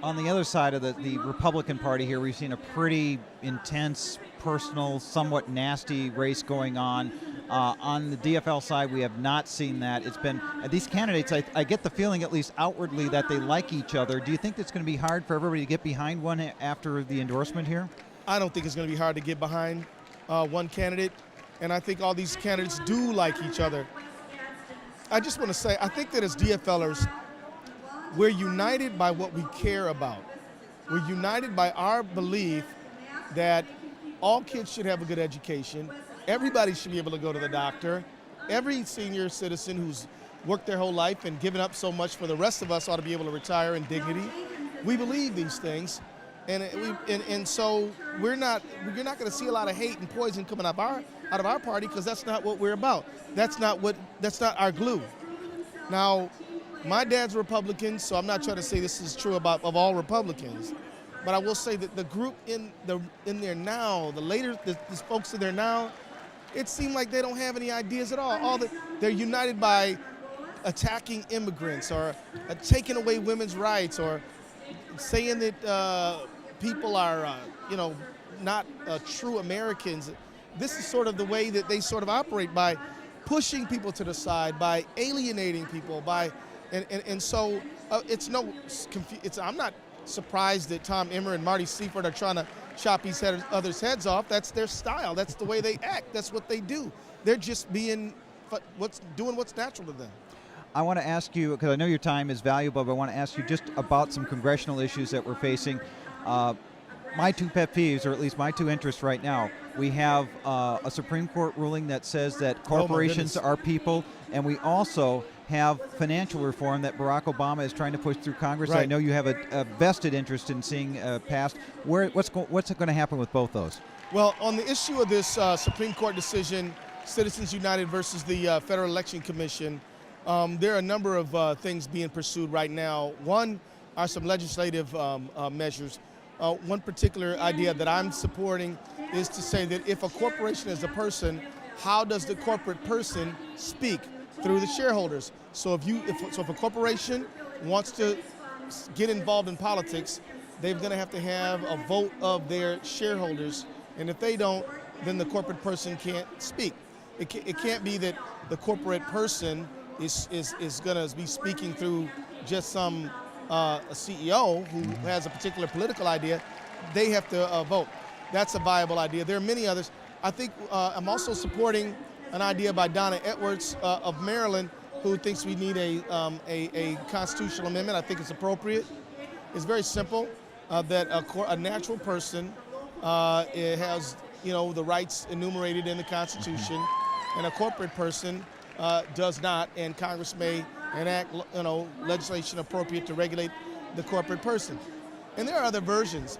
on the other side of the Republican Party here, we've seen a pretty intense, personal, somewhat nasty race going on. On the DFL side, we have not seen that. It's been these candidates. I get the feeling, at least outwardly, that they like each other. Do you think it's going to be hard for everybody to get behind one after the endorsement here? I don't think it's going to be hard to get behind one candidate, and I think all these candidates do like each other. I just want to say, I think that as DFLers, we're united by what we care about. We're united by our belief that all kids should have a good education. Everybody should be able to go to the doctor. Every senior citizen who's worked their whole life and given up so much for the rest of us ought to be able to retire in dignity. We believe these things, and so you're not going to see a lot of hate and poison coming out of our party, because that's not what we're about. That's not our glue. Now, my dad's Republican, so I'm not trying to say this is true of all Republicans, but I will say that the group in there now, these folks in there now, it seemed like they don't have any ideas at all. They're united by attacking immigrants, or taking away women's rights, or saying that people are, not true Americans. This is sort of the way that they sort of operate, by pushing people to the side, by alienating people, and so I'm not surprised that Tom Emmer and Marty Seifert are trying to chop each other's heads off. That's their style. That's the way they act. That's what they do. They're just doing what's natural to them. I want to ask you, because I know your time is valuable, but I want to ask you just about some congressional issues that we're facing. My two pet peeves, or at least my two interests right now, we have a Supreme Court ruling that says that corporations are people, and we also have financial reform that Barack Obama is trying to push through Congress. Right. I know you have a vested interest in seeing passed. What's going to happen with both those? Well, on the issue of this Supreme Court decision, Citizens United versus the Federal Election Commission, there are a number of things being pursued right now. One are some legislative measures. One particular idea that I'm supporting is to say that if a corporation is a person, how does the corporate person speak? Through the shareholders. So if a corporation wants to get involved in politics, they're going to have a vote of their shareholders, and if they don't, then the corporate person can't speak. It can't be that the corporate person is going to be speaking through just some a CEO who has a particular political idea. They have to vote. That's a viable idea. There are many others. I think I'm also supporting an idea by Donna Edwards of Maryland, who thinks we need a constitutional amendment. I think it's appropriate. It's very simple, that a natural person it has the rights enumerated in the Constitution, and a corporate person does not, and Congress may enact legislation appropriate to regulate the corporate person. And there are other versions,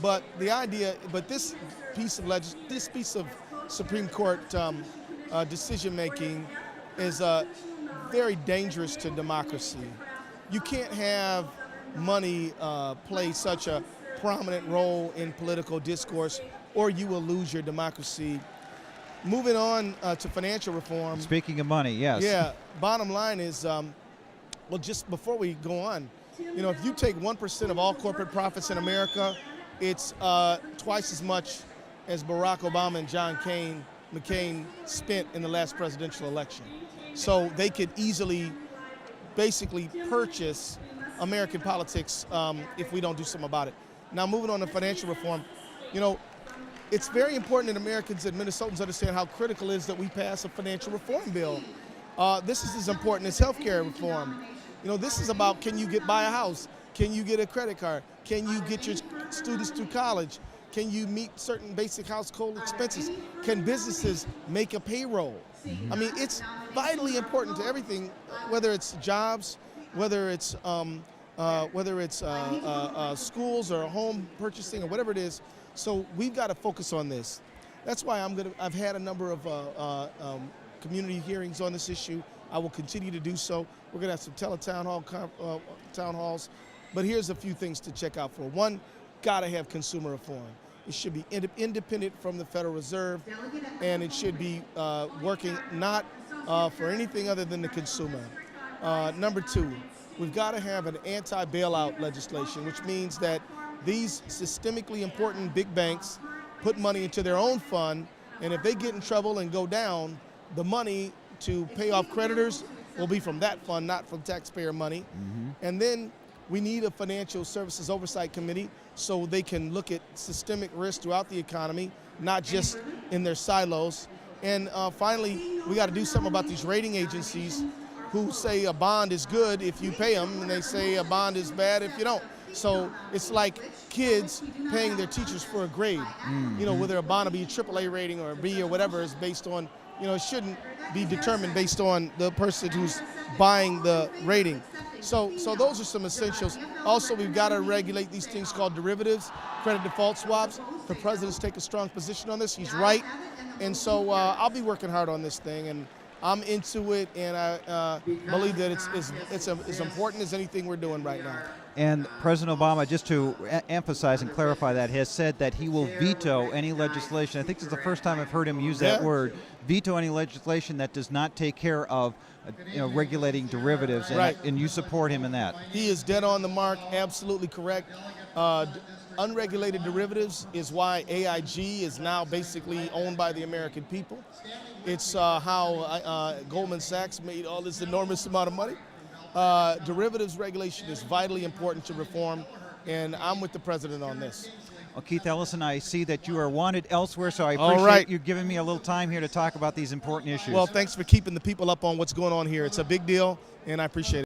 but this piece of Supreme Court decision-making is very dangerous to democracy. You can't have money play such a prominent role in political discourse, or you will lose your democracy. Moving on to financial reform. Speaking of money, yes. Yeah, bottom line is, just before we go on, if you take 1% of all corporate profits in America, it's twice as much as Barack Obama and John McCain spent in the last presidential election. So they could easily basically purchase American politics if we don't do something about it. Now, moving on to financial reform, it's very important that Americans and Minnesotans understand how critical it is that we pass a financial reform bill. This is as important as health care reform. This is about, can you buy a house? Can you get a credit card? Can you get your students through college? Can you meet certain basic household expenses? Can businesses make a payroll? I mean, it's vitally important to everything, whether it's jobs, whether it's schools or home purchasing or whatever it is. So we've got to focus on this. That's why I've had a number of community hearings on this issue. I will continue to do so. We're going to have some town halls. But here's a few things to check out for. One, got to have consumer reform. It should be independent from the Federal Reserve, and it should be working not for anything other than the consumer. Number two, we've got to have an anti-bailout legislation, which means that these systemically important big banks put money into their own fund, and if they get in trouble and go down, the money to pay off creditors will be from that fund, not from taxpayer money. And then we need a financial services oversight committee so they can look at systemic risk throughout the economy, not just in their silos. And finally, we got to do something about these rating agencies who say a bond is good if you pay them, and they say a bond is bad if you don't. So it's like kids paying their teachers for a grade. You know, whether a bond will be a AAA rating or a B or whatever is based on, you know, it shouldn't be determined based on the person who's buying the rating. So those are some essentials. Also, we've got to regulate these things called derivatives, credit default swaps. The president's taken a strong position on this. He's right. And so I'll be working hard on this thing, and I'm into it, and I believe that it's as important as anything we're doing right now. And President Obama, just to emphasize and clarify that, has said that he will veto any legislation. I think this is the first time I've heard him use that word, veto any legislation that does not take care of regulating derivatives, and, and you support him in that. He is dead on the mark, absolutely correct. Unregulated derivatives is why AIG is now basically owned by the American people. It's how Goldman Sachs made all this enormous amount of money. Derivatives regulation is vitally important to reform, and I'm with the president on this. Well, Keith Ellison, I see that you are wanted elsewhere, so I appreciate you giving me a little time here to talk about these important issues. Well, thanks for keeping the people up on what's going on here. It's a big deal, and I appreciate it.